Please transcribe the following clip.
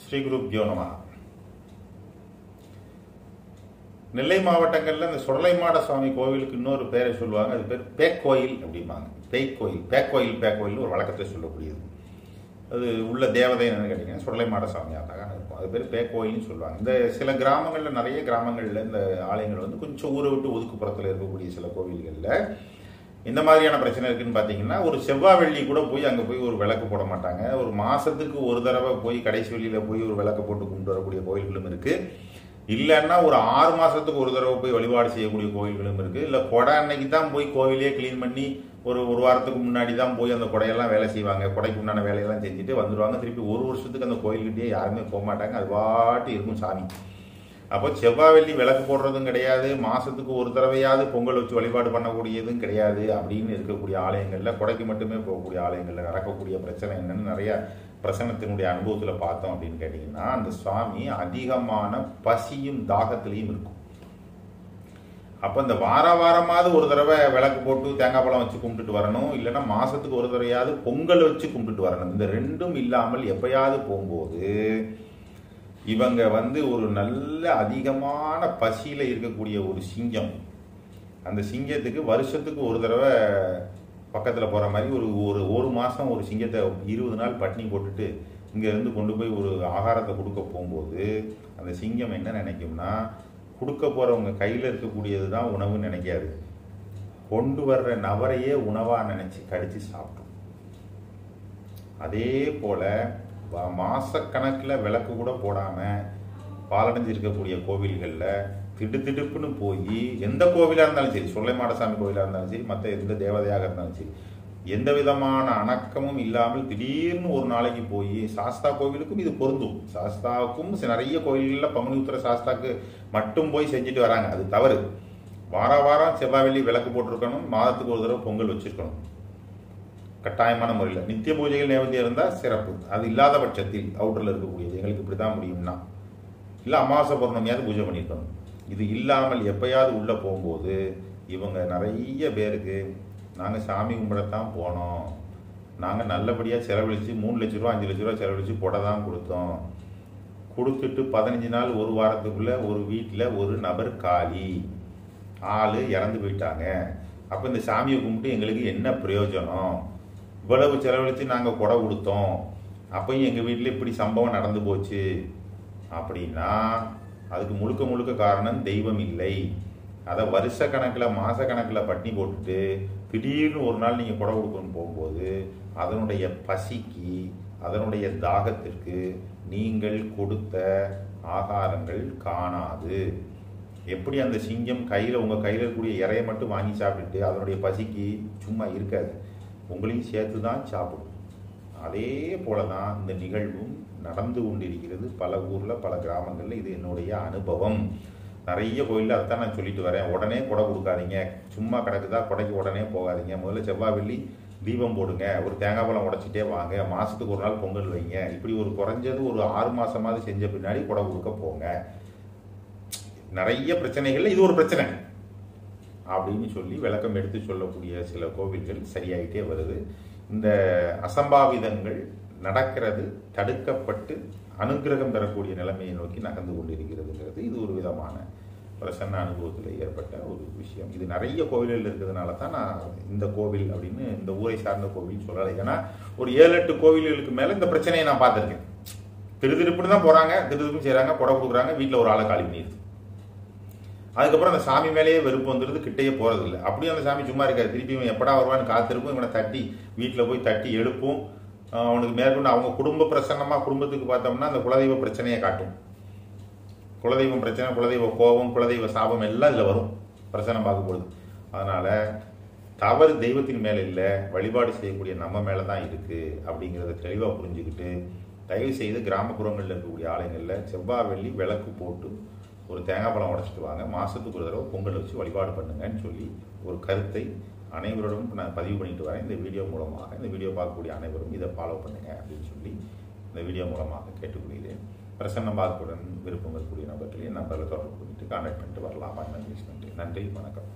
ஸ்ரீ குருப்யோ நமஹ. நெல்லை மாவட்டங்களில் இந்த சுடலைமாட சுவாமி கோவிலுக்கு இன்னொரு பேரை சொல்லுவாங்க. அது பேர் பேக்கோயில் அப்படிம்பாங்க. பேக்கோயில், பேக்கோயில் ஒரு வழக்கத்தை சொல்லக்கூடியது. அது உள்ள தேவதை என்னன்னு கேட்டீங்கன்னா சுடலைமாட சுவாமியாக தான் இருக்கும். அது பேர் பேக்கோயில்னு சொல்லுவாங்க. இந்த சில கிராமங்களில், நிறைய கிராமங்களில் இந்த ஆலயங்கள் வந்து கொஞ்சம் ஊரை விட்டு ஒதுக்குப்புறத்தில் இருக்கக்கூடிய சில கோவில்களில் இந்த மாதிரியான பிரச்சனை இருக்குன்னு பார்த்தீங்கன்னா, ஒரு செவ்வாய் வெள்ளி கூட போய் அங்கே போய் ஒரு விளக்கு போட மாட்டாங்க. ஒரு மாதத்துக்கு ஒரு தடவை போய் கடைசி வெள்ளியில் போய் ஒரு விளக்கு போட்டு கொண்டு வரக்கூடிய கோயில்களும் இருக்குது. இல்லைன்னா ஒரு 6 மாதத்துக்கு ஒரு தடவை போய் வழிபாடு செய்யக்கூடிய கோயில்களும் இருக்குது. இல்லை கொடை அன்னைக்கு தான் போய் கோவிலே கிளீன் பண்ணி ஒரு வாரத்துக்கு முன்னாடி தான் போய் அந்த கொடையெல்லாம் வேலை செய்வாங்க. கொடைக்கு உண்டான வேலையெல்லாம் செஞ்சுட்டு வந்துடுவாங்க. திருப்பி ஒரு வருஷத்துக்கு அந்த கோயில்கிட்டயே யாருமே போக மாட்டாங்க. அது பாட்டு இருக்கும் சாமி. அப்போ செவ்வாய் வெள்ளி விளக்கு போடுறதும் கிடையாது, மாதத்துக்கு ஒரு தடவையாவது பொங்கல் வச்சு வழிபாடு பண்ணக்கூடியதும் கிடையாது. அப்படின்னு இருக்கக்கூடிய ஆலயங்களில், கொடைக்கு மட்டுமே போகக்கூடிய ஆலயங்களில் நடக்கக்கூடிய பிரச்சனை என்னன்னு நிறைய பிரசன்னத்தினுடைய அனுபவத்தில் பார்த்தோம் அப்படின்னு கேட்டிங்கன்னா, அந்த சுவாமி அதிகமான பசியும் தாகத்திலையும் இருக்கும். அப்போ இந்த வாரமாவது ஒரு தடவை விளக்கு போட்டு தேங்காய் பழம் வச்சு கும்பிட்டுட்டு வரணும். இல்லைன்னா மாதத்துக்கு ஒரு தடவையாவது பொங்கல் வச்சு கும்பிட்டுட்டு வரணும். இந்த ரெண்டும் இல்லாமல் எப்பயாவது போகும்போது இவங்க வந்து ஒரு நல்ல அதிகமான பசியில் இருக்கக்கூடிய ஒரு சிங்கம், அந்த சிங்கத்துக்கு வருஷத்துக்கு ஒரு தடவை பக்கத்தில் போகிற மாதிரி ஒரு மாதம் ஒரு சிங்கத்தை 20 நாள் பட்டினி போட்டுட்டு இங்கேருந்து கொண்டு போய் ஒரு ஆகாரத்தை கொடுக்க போகும்போது அந்த சிங்கம் என்ன நினைக்கும்னா, கொடுக்க போகிறவங்க கையில் இருக்கக்கூடியது தான் உணவுன்னு நினைக்காது, கொண்டு வர்ற நபரையே உணவாக நினச்சி கடித்து சாப்பிடும். அதே போல் மாசக்கணக்கில் விளக்கு கூட போடாமல் பாலடைஞ்சு இருக்கக்கூடிய கோவில்களில் திடுப்புன்னு போய், எந்த கோவிலாக இருந்தாலும் சரி, சுடலைமாட சாமி கோவிலாக இருந்தாலும் சரி, மற்ற எந்த தேவதையாக இருந்தாலும் சரி, எந்த விதமான அணக்கமும் இல்லாமல் திடீர்னு ஒரு நாளைக்கு போய், சாஸ்தா கோவிலுக்கும் இது பொருந்தும். சாஸ்தாவுக்கும் நிறைய கோவில்களில் பங்குனி உத்திர சாஸ்தாக்கு மட்டும் போய் செஞ்சுட்டு வராங்க. அது தவறு. வாரம் செவ்வாய் வெள்ளி விளக்கு போட்டிருக்கணும், மாதத்துக்கு ஒரு தடவை பொங்கல் வச்சிருக்கணும் கட்டாயமான முறையில். நித்திய பூஜைகள் நேவந்தியம் இருந்தால் சிறப்பு. அது இல்லாத பட்சத்தில் அவுட்டரில் இருக்கக்கூடியது எங்களுக்கு இப்படி தான் முடியும்னா, இல்லை அமாவாசை பௌர்ணமியாவது பூஜை பண்ணியிருக்கணும். இது இல்லாமல் எப்பயாவது உள்ளே போகும்போது இவங்க நிறைய பேருக்கு, நாங்கள் சாமி கும்பிடத்தான் போனோம், நாங்கள் நல்லபடியாக செலவழித்து 3 லட்ச ரூபா 5 லட்ச ரூபா செலவழித்து கொடை தான் கொடுத்தோம், கொடுத்துட்டு 15 நாள் ஒரு வாரத்துக்குள்ளே ஒரு வீட்டில் ஒரு நபர் காலி, ஆள் இறந்து போயிட்டாங்க. அப்போ இந்த சாமியை கும்பிட்டு எங்களுக்கு என்ன பிரயோஜனம்? இவ்வளவு செலவழித்து நாங்கள் கொடை கொடுத்தோம், அப்பையும் எங்கள் வீட்டில் இப்படி சம்பவம் நடந்து போச்சு அப்படின்னா அதுக்கு முழுக்க காரணம் தெய்வம் இல்லை. அதை வருஷ கணக்கில் மாத கணக்கில் பட்டினி போட்டுட்டு திடீர்னு ஒரு நாள் நீங்கள் கொடை கொடுக்கணும்னு போகும்போது அதனுடைய பசிக்கு, அதனுடைய தாகத்திற்கு நீங்கள் கொடுத்த ஆகாரங்கள் காணாது. எப்படி அந்த சிங்கம் உங்கள் கையில் இருக்கக்கூடிய இறையை மட்டும் வாங்கி சாப்பிட்டுட்டு அதனுடைய பசிக்கு சும்மா இருக்காது, உங்களையும் சேர்த்து தான் சாப்பிடும். அதே போல தான் இந்த நிகழ்வும் நடந்து கொண்டிருக்கிறது பல ஊரில், பல கிராமங்களில். இது என்னுடைய அனுபவம். நிறைய கோயிலில் அதைத்தான் நான் சொல்லிட்டு வரேன். உடனே கொடை கொடுக்காதீங்க, சும்மா கிடக்குதா கொடைக்கு உடனே போகாதீங்க. முதல்ல செவ்வாய் வெள்ளி தீபம் போடுங்க, ஒரு தேங்காய் பழம் உடைச்சிட்டே வாங்க, மாதத்துக்கு ஒரு நாள் பொங்கல் வைங்க. இப்படி ஒரு குறைஞ்சது ஒரு 6 மாதமாவது செஞ்ச பின்னாடி கொடை கொடுக்க போங்க. நிறைய பிரச்சனைகள் இது ஒரு பிரச்சனை அப்படின்னு சொல்லி விளக்கம் எடுத்து சொல்லக்கூடிய சில கோவில்கள் சரியாயிட்டே வருது. இந்த அசம்பாவிதங்கள் நடக்கிறது தடுக்கப்பட்டு அனுகிரகம் பெறக்கூடிய நிலைமையை நோக்கி நகர்ந்து கொண்டிருக்கிறதுங்கிறது இது ஒரு விதமான பிரசன்ன அனுபவத்தில் ஏற்பட்ட ஒரு விஷயம். இது நிறைய கோவில்கள் இருக்கிறதுனால தான் நான் இந்த கோவில் அப்படின்னு இந்த ஊரை சார்ந்த கோவில் சொல்லலை. ஏன்னா ஒரு 7-8 கோவில்களுக்கு மேலே இந்த பிரச்சனையை நான் பார்த்துருக்கேன். திருப்புன்னு தான் போகிறாங்க, திருப்புன்னு செய்கிறாங்க, கொடை கொடுக்குறாங்க, வீட்டில் ஒரு ஆளை காலி பண்ணிடுது. அதுக்கப்புறம் அந்த சாமி மேலேயே வெறுப்பு வந்துடுது, கிட்டையே போகிறதில்ல. அப்படியே அந்த சாமி சும்மா இருக்காது, திருப்பி இவன் எப்படா வருவான்னு காத்திருப்போம். இவனை தட்டி வீட்டில் போய் தட்டி எழுப்பும். அவனுக்கு மேற்கொண்டு அவங்க குடும்ப பிரசன்னமாக குடும்பத்துக்கு பார்த்தோம்னா அந்த குலதெய்வ பிரச்சனையை காட்டும். குலதெய்வம் பிரச்சனை, குலதெய்வ கோபம், குலதெய்வ சாபம் எல்லாம் இதில் வரும் பிரச்சனை பார்க்கும்பொழுது. அதனால் தவறு தெய்வத்தின் மேலே இல்லை, வழிபாடு செய்யக்கூடிய நம்ம மேலே தான் இருக்குது அப்படிங்கிறத தெளிவாக புரிஞ்சுக்கிட்டு தயவு செய்து கிராமப்புறங்களில் இருக்கக்கூடிய ஆலயங்களில் செவ்வாய் வெள்ளி விளக்கு போட்டு ஒரு தேங்காய் பழம் உடைச்சிட்டு வாங்க, மாதத்துக்கு ஒரு தடவை பொங்கல் வச்சு வழிபாடு பண்ணுங்கன்னு சொல்லி ஒரு கருத்தை அனைவரோடும் நான் பதிவு பண்ணிட்டு வரேன். இந்த வீடியோ மூலமாக இந்த வீடியோ பார்க்கக்கூடிய அனைவரும் இதை ஃபாலோ பண்ணுங்க அப்படின்னு சொல்லி இந்த வீடியோ மூலமாக கேட்டுக்கொள்கிறேன். பிரசன்னம் பார்க்கக்கூடிய விருப்பம் இருக்கக்கூடிய நபர்களையும் நம்பரில் தொடர்பு பண்ணிட்டு கான்டாக்ட் பண்ணிட்டு வரலாமா என்ன யூஸ் பண்ணிட்டு. நன்றி, வணக்கம்.